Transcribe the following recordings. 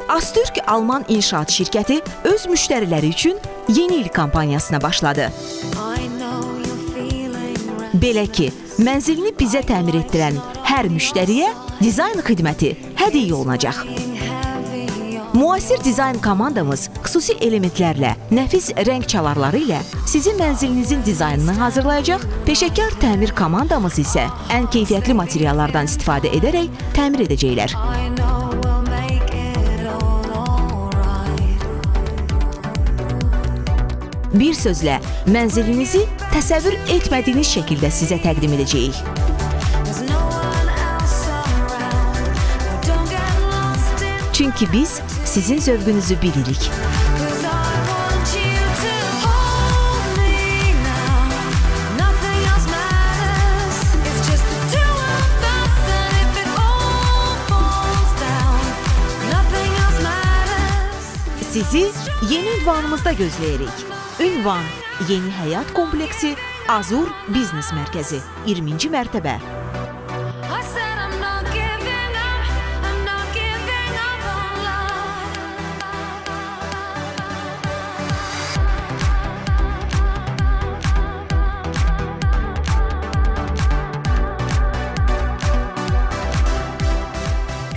Astürk Alman İnşaat şirkəti öz müştəriləri üçün yeni il kampaniyasına başladı. Belə ki, mənzilini bizə təmir etdirən hər müştəriyə dizayn xidməti hədiyyə olunacaq. Müasir dizayn komandamız xüsusi elementlərlə, nəfis rəng çalarları ilə sizin mənzilinizin dizaynını hazırlayacaq, peşəkar təmir komandamız isə ən keyfiyyətli materiallardan istifadə edərək təmir edəcəklər. Bir sözlə, mənzilinizi təsəvvür etmədiyiniz şəkildə sizə təqdim edəcəyik. Çünki biz sizin zövqünüzü bilirik. Sizi yeni ünvanımızda gözləyirik. Ünvan Yeni Həyat Kompleksi Azur Biznes Mərkəzi 20-ci mərtəbə.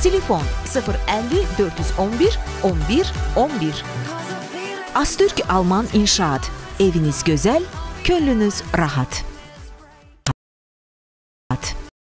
Telefon 050 411 11 11. Astürk Alman İnşaat. Eviniz gözəl, könlünüz rahat.